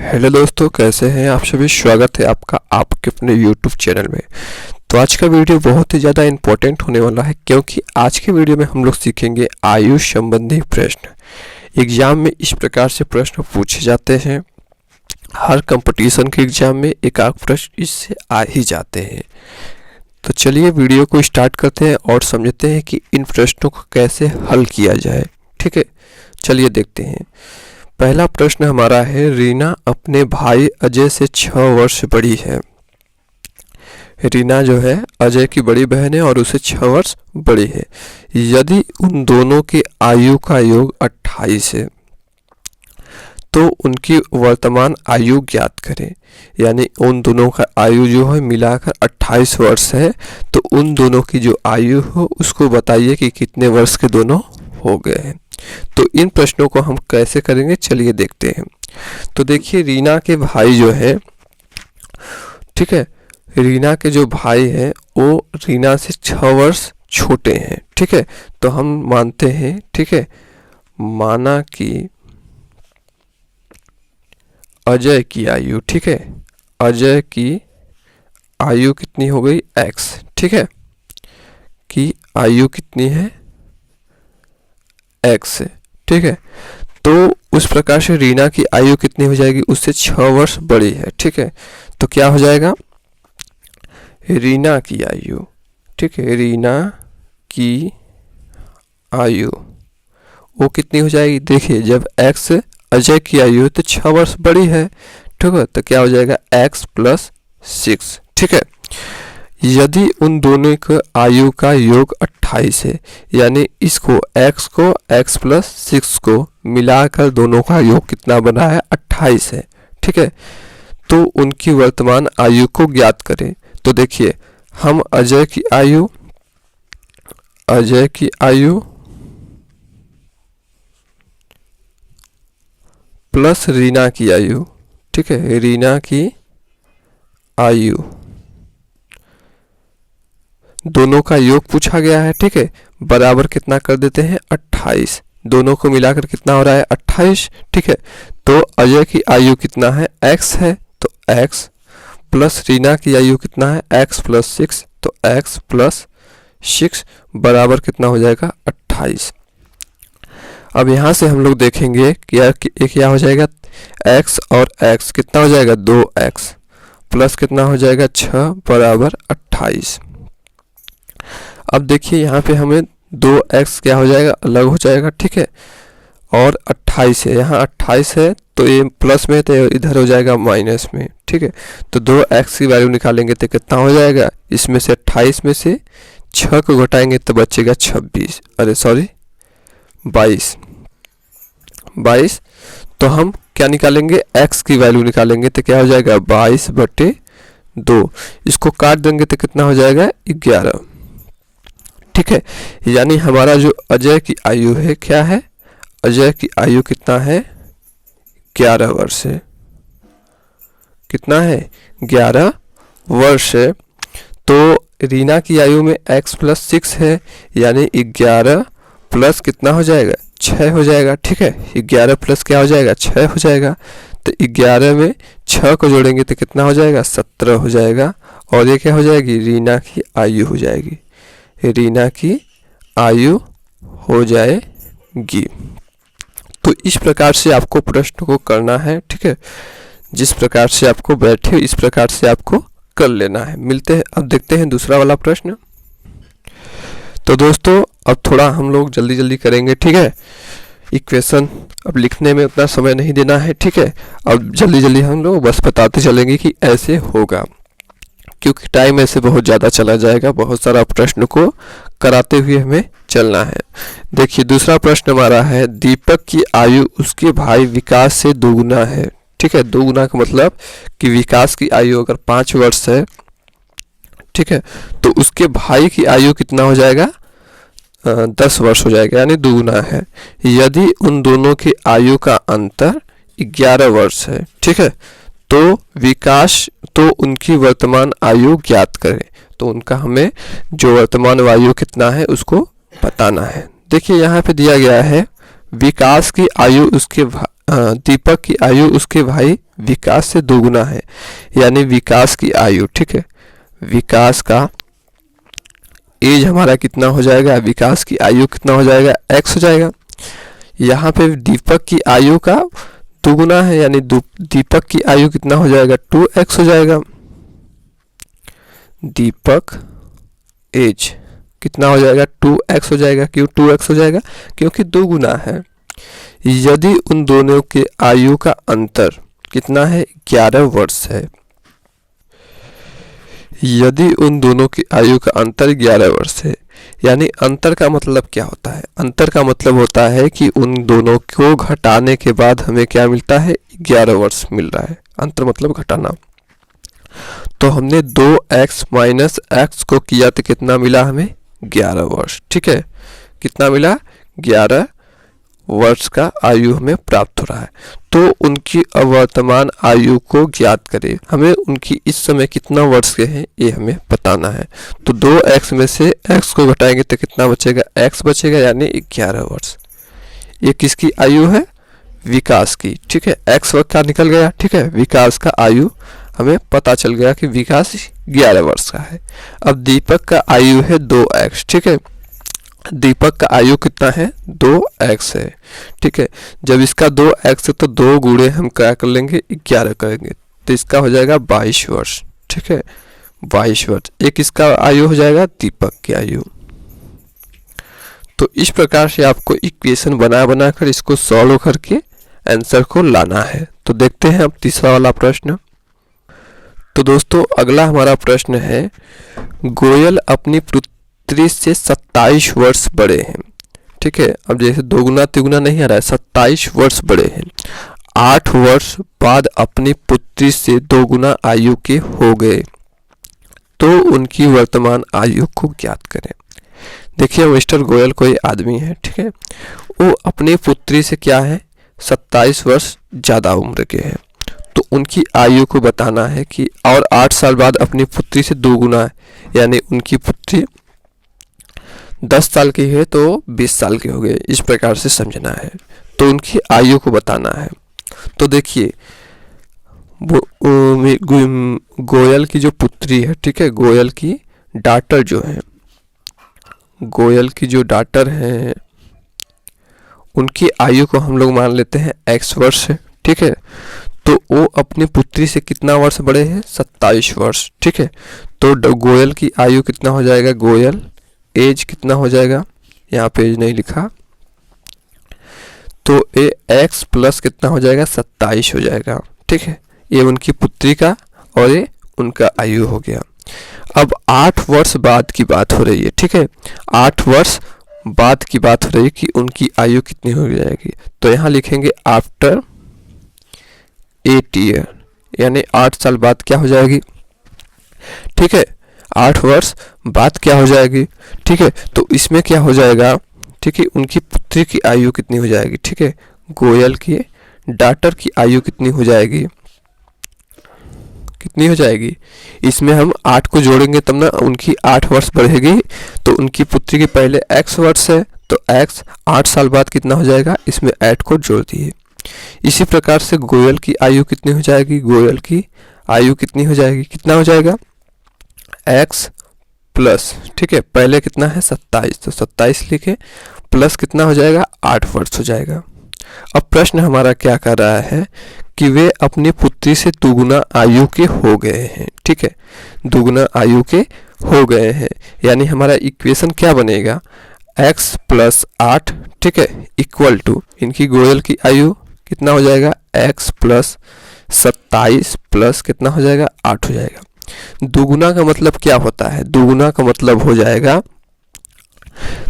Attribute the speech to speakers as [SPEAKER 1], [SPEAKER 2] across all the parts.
[SPEAKER 1] Hello दोस्तों, कैसे हैं आप सभी। स्वागत है आपका आपके अपने यूट्यूब चैनल में। तो आज का वीडियो बहुत ही ज़्यादा इम्पोर्टेंट होने वाला है, क्योंकि आज के वीडियो में हम लोग सीखेंगे आयु संबंधी प्रश्न। एग्जाम में इस प्रकार से प्रश्न पूछे जाते हैं। हर कंपटीशन के एग्जाम में एक आध प्रश्न इससे आ ही जाते हैं। तो चलिए वीडियो को स्टार्ट करते हैं और समझते हैं कि इन प्रश्नों को कैसे हल किया जाए। ठीक है, चलिए देखते हैं। पहला प्रश्न हमारा है, रीना अपने भाई अजय से 6 वर्ष बड़ी है। रीना जो है अजय की बड़ी बहन है और उसे 6 वर्ष बड़ी है। यदि उन दोनों की आयु का योग 28 है तो उनकी वर्तमान आयु ज्ञात करें। यानी उन दोनों का आयु जो है मिलाकर 28 वर्ष है, तो उन दोनों की जो आयु हो उसको बताइए कि कितने वर्ष के दोनों हो गए हैं। तो इन प्रश्नों को हम कैसे करेंगे, चलिए देखते हैं। तो देखिए, रीना के भाई जो है, ठीक है, रीना के जो भाई हैं वो रीना से 6 वर्ष छोटे हैं। ठीक है, तो हम मानते हैं, ठीक है, माना कि अजय की आयु, ठीक है, अजय की आयु कितनी हो गई x, ठीक है, कि आयु कितनी है x है। ठीक है, तो उस प्रकार से रीना की आयु कितनी हो जाएगी, उससे 6 वर्ष बड़ी है। ठीक है, तो क्या हो जाएगा, रीना की आयु, ठीक है, रीना की आयु वो कितनी हो जाएगी। देखिए, जब x अजय की आयु तो 6 वर्ष बड़ी है, ठीक है, तो क्या हो जाएगा x + 6। ठीक है, यदि उन दोनों की आयु का योग 28 है, यानी इसको x को x + 6 को मिलाकर दोनों का योग कितना बना है, 28 है। ठीक है, तो उनकी वर्तमान आयु को ज्ञात करें। तो देखिए, हम अजय की आयु प्लस रीना की आयु, ठीक है, रीना की आयु दोनों का योग पूछा गया है। ठीक है, बराबर कितना कर देते हैं, 28। दोनों को मिलाकर कितना हो रहा है, 28। ठीक है, तो अजय की आयु कितना है, x है, तो x प्लस रीना की आयु कितना है, x + 6, तो x + 6 बराबर कितना हो जाएगा, 28। अब यहाँ से हम लोग देखेंगे कि क्या हो जाएगा, x और x कितना हो जाएगा, 2x प्लस कितना हो जाएगा, 6 बराबर 28। अब देखिए, यहाँ पे हमें 2x क्या हो जाएगा, अलग हो जाएगा। ठीक है, और 28 है, यहाँ 28 है तो ये प्लस में, तो इधर हो जाएगा माइनस में। ठीक है, तो 2x की वैल्यू निकालेंगे तो कितना हो जाएगा, इसमें से 28 में से 6 को घटाएंगे तो बचेगा 26, अरे सॉरी 22। तो हम क्या निकालेंगे, x की वैल्यू निकालेंगे तो क्या हो जाएगा, 22/2। इसको काट देंगे तो कितना हो जाएगा, 11। ठीक है, यानी हमारा जो अजय की आयु है, क्या है, अजय की आयु कितना है, 11 वर्ष है। कितना है, 11 वर्ष है। तो रीना की आयु में x + 6 है, यानी 11 प्लस कितना हो जाएगा, 6 हो जाएगा। ठीक है, 11 प्लस क्या हो जाएगा, 6 हो जाएगा। तो 11 में 6 को जोड़ेंगे तो कितना हो जाएगा, 17 हो जाएगा। और ये क्या हो जाएगी, रीना की आयु हो जाएगी, रीना की आयु हो जाएगी। तो इस प्रकार से आपको प्रश्न को करना है। ठीक है, जिस प्रकार से आपको बैठे इस प्रकार से आपको कर लेना है। मिलते हैं, अब देखते हैं दूसरा वाला प्रश्न। तो दोस्तों, अब थोड़ा हम लोग जल्दी करेंगे। ठीक है, इक्वेशन अब लिखने में उतना समय नहीं देना है। ठीक है, अब जल्दी हम लोग बस बताते चलेंगे कि ऐसे होगा, क्योंकि टाइम ऐसे बहुत ज़्यादा चला जाएगा। बहुत सारा प्रश्न को कराते हुए हमें चलना है। देखिए, दूसरा प्रश्न हमारा है, दीपक की आयु उसके भाई विकास से दोगुना है। ठीक है, दोगुना का मतलब कि विकास की आयु अगर 5 वर्ष है, ठीक है, तो उसके भाई की आयु कितना हो जाएगा, 10 वर्ष हो जाएगा, यानी दोगुना है। यदि उन दोनों की आयु का अंतर 11 वर्ष है, ठीक है, तो उनकी वर्तमान आयु ज्ञात करें। तो उनका हमें जो वर्तमान आयु कितना है उसको बताना है। देखिए, यहाँ पे दिया गया है, विकास की आयु उसके दीपक की आयु उसके भाई विकास से दोगुना है, यानी विकास की आयु, ठीक है, विकास का एज हमारा कितना हो जाएगा, विकास की आयु कितना हो जाएगा, x हो जाएगा। यहाँ पे दीपक की आयु का दोगुना है, यानी दीपक की आयु कितना हो जाएगा, 2x हो जाएगा। दीपक एज कितना हो जाएगा, 2x हो जाएगा। क्यों 2x हो जाएगा, क्योंकि दोगुना है। यदि उन दोनों के आयु का अंतर कितना है, 11 वर्ष है। यदि उन दोनों की आयु का अंतर 11 वर्ष है, यानी अंतर का मतलब क्या होता है, अंतर का मतलब होता है कि उन दोनों को घटाने के बाद हमें क्या मिलता है, 11 वर्ष मिल रहा है। अंतर मतलब घटाना। तो हमने 2x माइनस x को किया तो कितना मिला हमें, 11 वर्ष, ठीक है। कितना मिला, 11 वर्ष का आयु हमें प्राप्त हो रहा है। तो उनकी वर्तमान आयु को ज्ञात करें, हमें उनकी इस समय कितना वर्ष के हैं ये हमें बताना है। तो 2x में से x को घटाएंगे तो कितना बचेगा, x बचेगा, यानी 11 वर्ष। ये किसकी आयु है, विकास की, ठीक है। x वक्त का निकल गया, ठीक है, विकास का आयु हमें पता चल गया कि विकास 11 वर्ष का है। अब दीपक का आयु है 2x, ठीक है। दीपक का आयु कितना है, 2x है, ठीक है। जब इसका 2x है तो 2 गुणे हम क्या कर लेंगे, 11 करेंगे, तो इसका हो जाएगा 22 वर्ष, ठीक है, 22 वर्ष। एक इसका आयु हो जाएगा दीपक की आयु। तो इस प्रकार से आपको इक्वेशन बना कर इसको सॉल्व करके आंसर को लाना है। तो देखते हैं अब तीसरा वाला प्रश्न। तो दोस्तों अगला हमारा प्रश्न है, गोयल अपनी पुत्री से 27 वर्ष बड़े हैं, ठीक है। अब जैसे दोगुना तिगुना नहीं आ रहा है, 27 वर्ष बड़े हैं। 8 वर्ष बाद अपनी पुत्री से दोगुना आयु के हो गए, तो उनकी वर्तमान आयु को ज्ञात करें। देखिए मिस्टर गोयल कोई आदमी है, ठीक है, वो अपनी पुत्री से क्या है, 27 वर्ष ज़्यादा उम्र के हैं। तो उनकी आयु को बताना है कि, और 8 साल बाद अपनी पुत्री से दोगुना है, यानी उनकी पुत्री 10 साल की है तो 20 साल के हो गए, इस प्रकार से समझना है। तो उनकी आयु को बताना है। तो देखिए गोयल की जो पुत्री है, ठीक है, गोयल की डॉटर जो है, गोयल की जो डॉटर है, उनकी आयु को हम लोग मान लेते हैं x वर्ष है, ठीक है। तो वो अपनी पुत्री से कितना वर्ष बड़े हैं, 27 वर्ष, ठीक है। तो गोयल की आयु कितना हो जाएगा, गोयल एज कितना हो जाएगा, यहाँ पे एज नहीं लिखा, तो ये x प्लस कितना हो जाएगा, 27 हो जाएगा, ठीक है। ये उनकी पुत्री का और ये उनका आयु हो गया। अब 8 वर्ष बाद की बात हो रही है, ठीक है, 8 वर्ष बाद की बात हो रही है कि उनकी आयु कितनी हो जाएगी। तो यहाँ लिखेंगे आफ्टर 8 ईयर, यानी 8 साल बाद क्या हो जाएगी, ठीक है, 8 वर्ष बाद क्या हो जाएगी, ठीक है। तो इसमें क्या हो जाएगा, ठीक है, उनकी पुत्री की आयु कितनी हो जाएगी, ठीक है, गोयल की डॉटर की आयु कितनी हो जाएगी, कितनी हो जाएगी। इसमें हम 8 को जोड़ेंगे तब ना उनकी 8 वर्ष बढ़ेगी। तो उनकी पुत्री के पहले x वर्ष है, तो x 8 साल बाद कितना हो जाएगा, इसमें 8 को जोड़ दिए। इसी प्रकार से गोयल की आयु कितनी हो जाएगी, गोयल की आयु कितनी हो जाएगी, कितना हो जाएगा, x प्लस, ठीक है, पहले कितना है 27, तो 27 लिखे, प्लस कितना हो जाएगा, 8 वर्ष हो जाएगा। अब प्रश्न हमारा क्या कर रहा है कि वे अपनी पुत्री से दुगुना आयु के हो गए हैं, ठीक है, दुगुना आयु के हो गए हैं, यानी हमारा इक्वेशन क्या बनेगा, x प्लस 8, ठीक है, इक्वल टू इनकी गोयल की आयु कितना हो जाएगा, x प्लस 27 प्लस कितना हो जाएगा, 8 हो जाएगा। दुगुना का मतलब क्या होता है, दुगुना का मतलब हो जाएगा,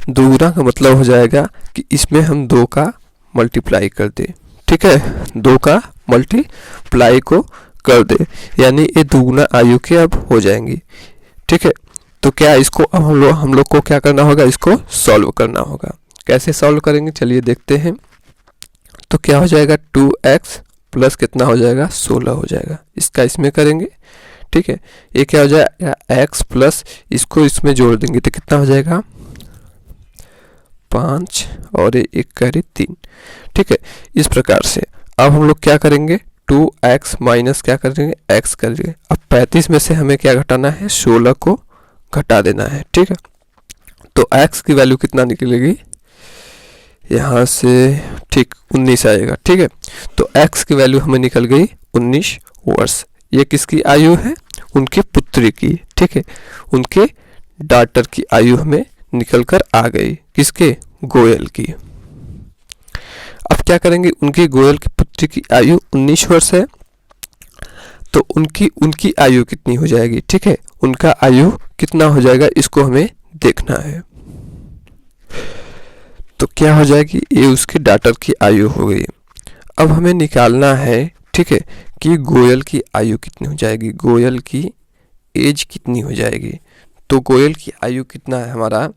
[SPEAKER 1] दुगुना का मतलब हो जाएगा कि इसमें हम 2 का मल्टीप्लाई कर दे, ठीक है, 2 का मल्टीप्लाई को कर दे, यानी ये दुगुना आयु के अब हो जाएंगी, ठीक है। तो क्या इसको अब हम लोग को क्या करना होगा, इसको सॉल्व करना होगा। कैसे सॉल्व करेंगे चलिए देखते हैं। तो क्या हो जाएगा, 2x प्लस कितना हो जाएगा, 16 हो जाएगा, इसका इसमें करेंगे, ठीक है। ये क्या हो जाएगा, x प्लस इसको इसमें जोड़ देंगे तो कितना हो जाएगा, 5 और 1 करे 3, ठीक है। इस प्रकार से अब हम लोग क्या करेंगे, 2x माइनस क्या करेंगे, x करेंगे। अब 35 में से हमें क्या घटाना है, 16 को घटा देना है, ठीक है। तो x की वैल्यू कितना निकलेगी, यहाँ से ठीक 19 आएगा, ठीक है। तो x की वैल्यू हमें निकल गई 19 वर्ष। ये किसकी आयु है, उनके पुत्री की, ठीक है। उनके डॉटर की आयु हमें निकल कर आ गई, किसके, गोयल की। अब क्या करेंगे, उनकी गोयल की पुत्री की आयु 19 वर्ष है, तो उनकी आयु कितनी हो जाएगी, ठीक है। उनका आयु कितना हो जाएगा, इसको हमें देखना है। तो क्या हो जाएगी, ये उसके डॉटर की आयु हो गई। अब हमें निकालना है, ठीक है, कि गोयल की आयु कितनी हो जाएगी, गोयल की एज कितनी हो जाएगी। तो गोयल की आयु कितना है हमारा,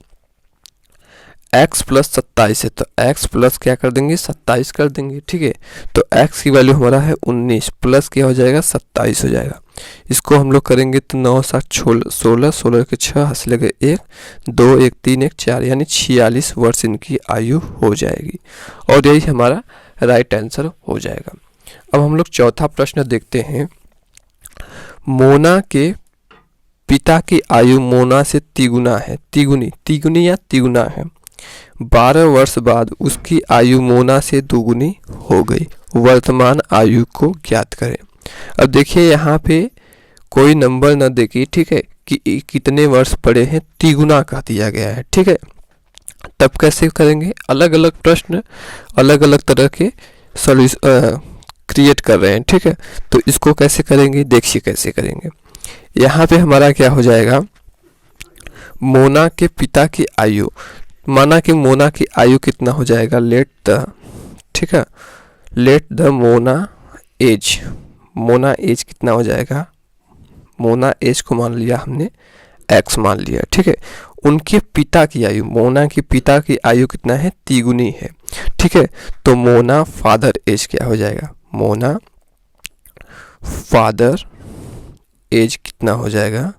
[SPEAKER 1] x प्लस 27 है, तो x प्लस क्या कर देंगे, 27 कर देंगे, ठीक है। तो x की वैल्यू हमारा है 19 प्लस क्या हो जाएगा, 27 हो जाएगा। इसको हम लोग करेंगे तो 9 7 16, 16 के 6 हंस लगे 1 2 1 3 1 4, यानी 46 वर्ष इनकी आयु हो जाएगी। और यही हमारा राइट आंसर हो जाएगा। अब हम लोग चौथा प्रश्न देखते हैं। मोना के पिता की आयु मोना से तिगुना है, तिगुनी या तिगुना है। 12 वर्ष बाद उसकी आयु मोना से दुगुनी हो गई। वर्तमान आयु को ज्ञात करें। अब देखिए यहाँ पे कोई नंबर न देके, ठीक है, कि कितने वर्ष बड़े हैं, तिगुना कह दिया गया है, ठीक है। तब कैसे करेंगे, अलग अलग प्रश्न अलग अलग तरह के क्रिएट कर रहे हैं, ठीक है। तो इसको कैसे करेंगे, देखिए कैसे करेंगे। यहाँ पे हमारा क्या हो जाएगा, मोना के पिता की आयु, माना कि मोना की आयु कितना हो जाएगा, लेट द, ठीक है, let the Mona age, Mona age कितना हो जाएगा, मोना एज को मान लिया हमने x मान लिया, ठीक है। उनके पिता की आयु, मोना की पिता की आयु कितना है, तिगुनी है, ठीक है। तो मोना फादर एज क्या हो जाएगा, मोना फादर एज कितना हो जाएगा,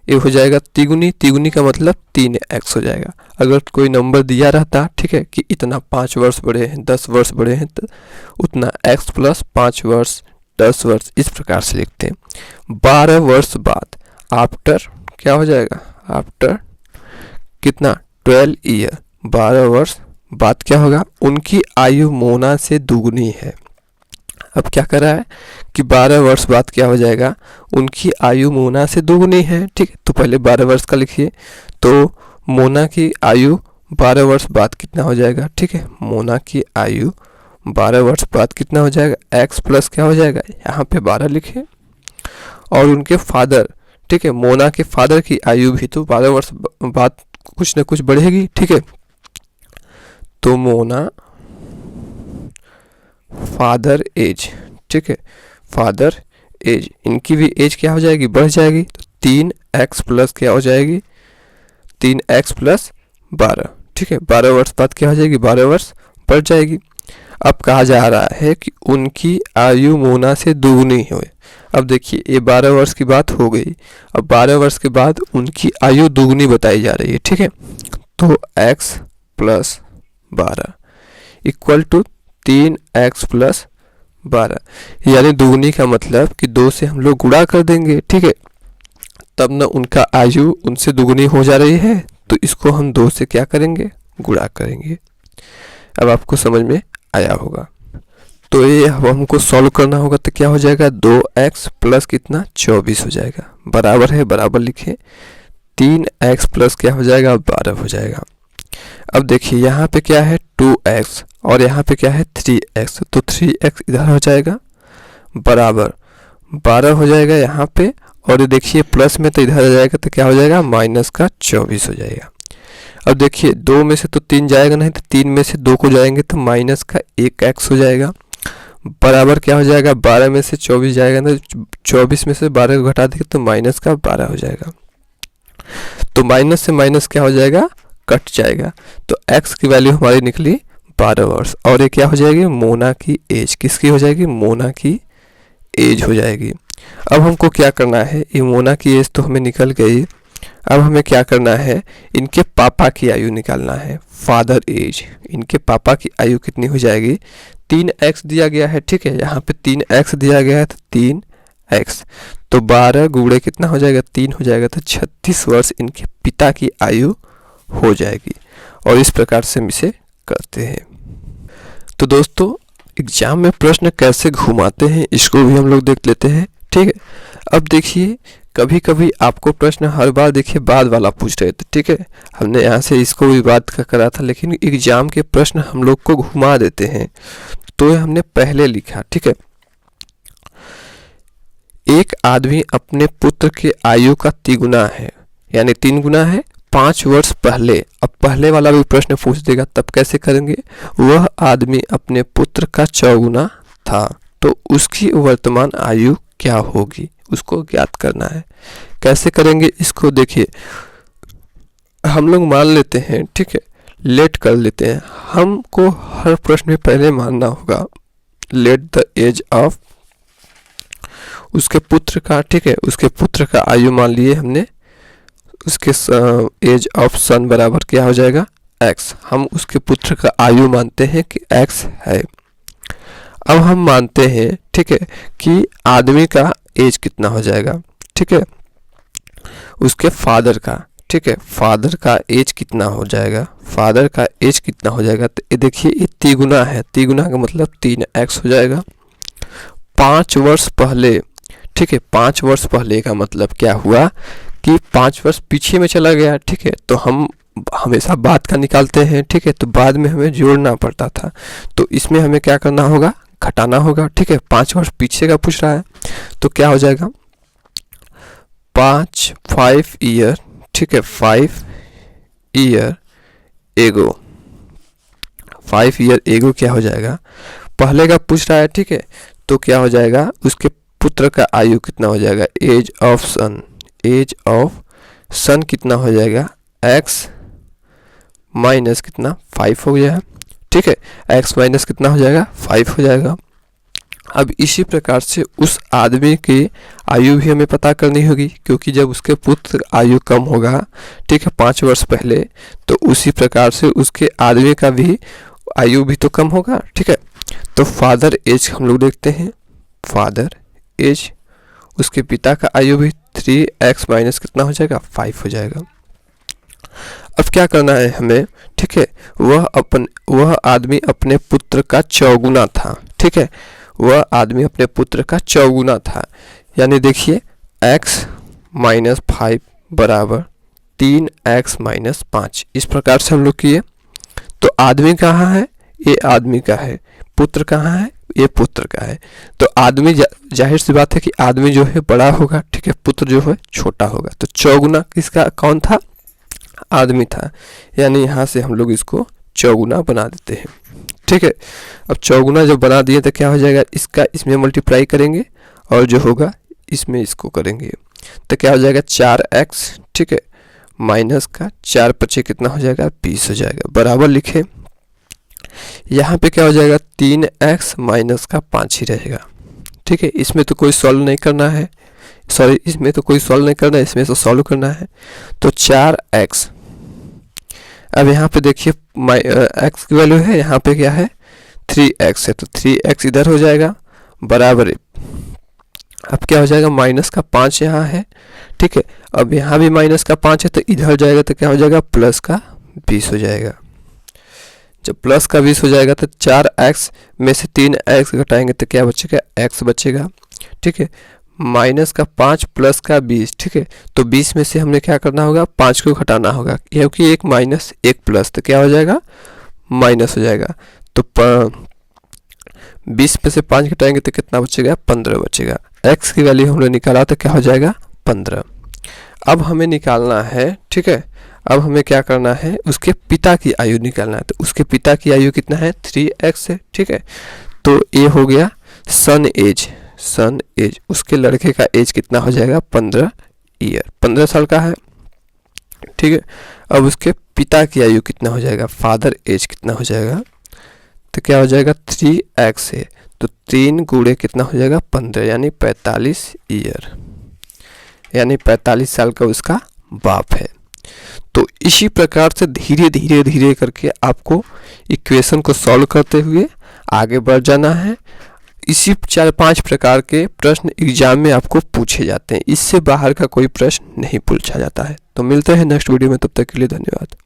[SPEAKER 1] ये हो जाएगा तिगुनी, तिगुनी का मतलब 3x हो जाएगा। अगर कोई नंबर दिया रहता, ठीक है, कि इतना 5 वर्ष बड़े हैं, 10 वर्ष बड़े हैं, तो उतना x प्लस 5 वर्ष 10 वर्ष इस प्रकार से लिखते हैं। 12 वर्ष बाद, आफ्टर क्या हो जाएगा, आफ्टर कितना, 12 ईयर, 12 वर्ष बाद क्या होगा, उनकी आयु मोना से दुगुनी है। अब क्या कर रहा है कि 12 वर्ष बाद क्या हो जाएगा, उनकी आयु मोना से दुगुनी है, ठीक है। तो पहले 12 वर्ष का लिखिए, तो मोना की आयु 12 वर्ष बाद कितना हो जाएगा, ठीक है। मोना की आयु 12 वर्ष बाद कितना हो जाएगा, x प्लस क्या हो जाएगा, यहाँ पे 12 लिखे। और उनके फादर, ठीक है, मोना के फादर की आयु भी तो 12 वर्ष बाद कुछ न कुछ बढ़ेगी, ठीक है। तो मोना फादर एज, ठीक है, फादर एज, इनकी भी एज क्या हो जाएगी, बढ़ जाएगी। तो 3x प्लस क्या हो जाएगी, 3x प्लस 12, ठीक है। 12 वर्ष बाद क्या हो जाएगी, 12 वर्ष बढ़ जाएगी। अब कहा जा रहा है कि उनकी आयु मोना से दुगुनी हुई। अब देखिए ये 12 वर्ष की बात हो गई, अब 12 वर्ष के बाद उनकी आयु दुगुनी बताई जा रही है, ठीक है। तो x plus 12 equal to 3x plus 12, यानी दुगुनी का मतलब कि 2 से हम लोग गुणा कर देंगे, ठीक है। तब ना उनका आयु उनसे दुगुनी हो जा रही है, तो इसको हम 2 से क्या करेंगे, गुणा करेंगे। अब आपको समझ में आया होगा। तो ये अब हमको सॉल्व करना होगा, तो क्या हो जाएगा, 2x प्लस कितना, 24 हो जाएगा, बराबर है, बराबर लिखे, 3x प्लस क्या हो जाएगा, 12 हो जाएगा। अब देखिए यहाँ पे क्या है 2x और यहाँ पे क्या है 3x, तो 3x इधर हो जाएगा, बराबर 12 हो जाएगा यहाँ पे। और ये देखिए प्लस में तो इधर आ जाएगा, तो क्या हो जाएगा, माइनस का 24 हो जाएगा। अब देखिए 2 में से तो 3 जाएगा नहीं, तो 3 में से 2 को जाएंगे तो माइनस का 1x हो जाएगा, बराबर क्या हो जाएगा, 12 में से 24 जाएगा ना, 24 में से 12 को घटा देंगे तो माइनस का 12 हो जाएगा। तो माइनस से माइनस क्या हो जाएगा, कट जाएगा। तो x की वैल्यू हमारी निकली 12 वर्ष। और ये क्या हो जाएगी, मोना की एज, किसकी हो जाएगी, मोना की एज हो जाएगी। अब हमको क्या करना है, ये मोना की एज तो हमें निकल गई, अब हमें क्या करना है, इनके पापा की आयु निकालना है, फादर एज। इनके पापा की आयु कितनी हो जाएगी, 3x दिया गया है, ठीक है, यहाँ पे 3x दिया गया है तो 3x, तो 12 गुणे कितना हो जाएगा, 3 हो जाएगा, तो 36 वर्ष इनके पिता की आयु हो जाएगी। और इस प्रकार से हम इसे करते हैं। तो दोस्तों एग्जाम में प्रश्न कैसे घुमाते हैं इसको भी हम लोग देख लेते हैं, ठीक है। अब देखिए कभी कभी आपको प्रश्न हर बार देखिए बाद वाला पूछ रहे थे, ठीक है, हमने यहाँ से इसको भी बात का करा था, लेकिन एग्जाम के प्रश्न हम लोग को घुमा देते हैं, तो हमने पहले लिखा, ठीक है। एक आदमी अपने पुत्र के आयु का तिगुना है, यानी 3 गुना है 5 वर्ष पहले। अब पहले वाला भी प्रश्न पूछ देगा, तब कैसे करेंगे, वह आदमी अपने पुत्र का चौगुना था, तो उसकी वर्तमान आयु क्या होगी, उसको ज्ञात करना है। कैसे करेंगे इसको देखिए, हम लोग मान लेते हैं, ठीक है, लेट कर लेते हैं। हमको हर प्रश्न में पहले मानना होगा लेट द एज ऑफ उसके पुत्र का, ठीक है, उसके पुत्र का आयु मान लिए हमने, उसके एज ऑफ सन बराबर क्या हो जाएगा, x। हम उसके पुत्र का आयु मानते हैं कि x है। अब हम मानते हैं, ठीक है, कि आदमी का एज कितना हो जाएगा, ठीक है, उसके फादर का, ठीक है, फादर का एज कितना हो जाएगा, फादर का एज कितना हो जाएगा, तो ये देखिए ये तिगुना है, तिगुना का मतलब 3x हो जाएगा। 5 वर्ष पहले, ठीक है, 5 वर्ष पहले का मतलब क्या हुआ कि 5 वर्ष पीछे में चला गया, ठीक है, तो हम हमेशा बाद का निकालते हैं, ठीक है, तो बाद में हमें जोड़ना पड़ता था, तो इसमें हमें क्या करना होगा, घटाना होगा, ठीक है। 5 वर्ष पीछे का पूछ रहा है, तो क्या हो जाएगा 5 ईयर, ठीक है, 5 ईयर एगो, 5 ईयर एगो क्या हो जाएगा, पहले का पूछ रहा है, ठीक है, तो क्या हो जाएगा, उसके पुत्र का आयु कितना हो जाएगा, age of son, age of son कितना हो जाएगा, x माइनस कितना 5 हो गया है, ठीक है, x माइनस कितना हो जाएगा 5 हो जाएगा। अब इसी प्रकार से उस आदमी की आयु भी हमें पता करनी होगी, क्योंकि जब उसके पुत्र आयु कम होगा, ठीक है, 5 वर्ष पहले, तो उसी प्रकार से उसके आदमी का भी आयु भी तो कम होगा, ठीक है। तो फादर एज हम लोग देखते हैं, फादर एज, उसके पिता का आयु भी 3x माइनस कितना हो जाएगा 5 हो जाएगा। अब क्या करना है हमें, ठीक है, वह आदमी अपने पुत्र का चौगुना था, ठीक है, वह आदमी अपने पुत्र का चौगुना था, यानी देखिए x माइनस 5 बराबर 3x माइनस 5, इस प्रकार से हम लोग किए। तो आदमी कहाँ है, ये आदमी का है, पुत्र कहाँ है, ये पुत्र का है, तो आदमी जाहिर सी बात है कि आदमी जो है बड़ा होगा, ठीक है, पुत्र जो है छोटा होगा, तो चौगुना किसका कौन था, आदमी था, यानी यहाँ से हम लोग इसको चौगुना बना देते हैं, ठीक है। अब चौगुना जब बना दिए तो क्या हो जाएगा, इसका इसमें मल्टीप्लाई करेंगे और जो होगा इसमें इसको करेंगे, तो क्या हो जाएगा 4x, ठीक है, माइनस का 4 पचे कितना हो जाएगा 20 हो जाएगा, बराबर लिखे। यहाँ पे क्या हो जाएगा 3x माइनस का 5 ही रहेगा, ठीक है, इसमें तो कोई सॉल्व नहीं करना है, सॉरी इसमें तो कोई सॉल्व नहीं करना है, इसमें तो सॉल्व करना है, तो 4x। अब यहाँ पे देखिए x की वैल्यू है, यहाँ पे क्या है 3x है, तो 3x इधर हो जाएगा बराबर। अब क्या हो जाएगा माइनस का 5 यहाँ है, ठीक है, अब यहाँ भी माइनस का 5 है, तो इधर जाएगा तो क्या हो जाएगा प्लस का 20 हो जाएगा। जब प्लस का 20 हो जाएगा तो 4x में से 3x घटाएंगे तो क्या बचेगा, x बचेगा, ठीक है, माइनस का 5 प्लस का 20, ठीक है, तो 20 में से हमने क्या करना होगा 5 को घटाना होगा, क्योंकि 1 माइनस 1 प्लस, तो क्या हो जाएगा माइनस हो जाएगा, तो 20 में से 5 घटाएंगे तो कितना बचेगा 15 बचेगा। x की वैल्यू हमने निकाला तो क्या हो जाएगा 15। अब हमें निकालना है, ठीक है, अब हमें क्या करना है, उसके पिता की आयु निकालना है, तो उसके पिता की आयु कितना है 3x है, ठीक है, तो ये हो गया सन एज, सन एज, उसके लड़के का एज कितना हो जाएगा 15 ईयर, 15 साल का है, ठीक है। अब उसके पिता की आयु कितना हो जाएगा, फादर एज कितना हो जाएगा, तो क्या हो जाएगा 3x है, तो 3 गुणे कितना हो जाएगा 15, यानी 45 ईयर, यानी 45 साल का उसका बाप है। तो इसी प्रकार से धीरे धीरे धीरे करके आपको इक्वेशन को सॉल्व करते हुए आगे बढ़ जाना है। इसी 4-5 प्रकार के प्रश्न एग्जाम में आपको पूछे जाते हैं, इससे बाहर का कोई प्रश्न नहीं पूछा जाता है। तो मिलते हैं नेक्स्ट वीडियो में, तब तक के लिए धन्यवाद।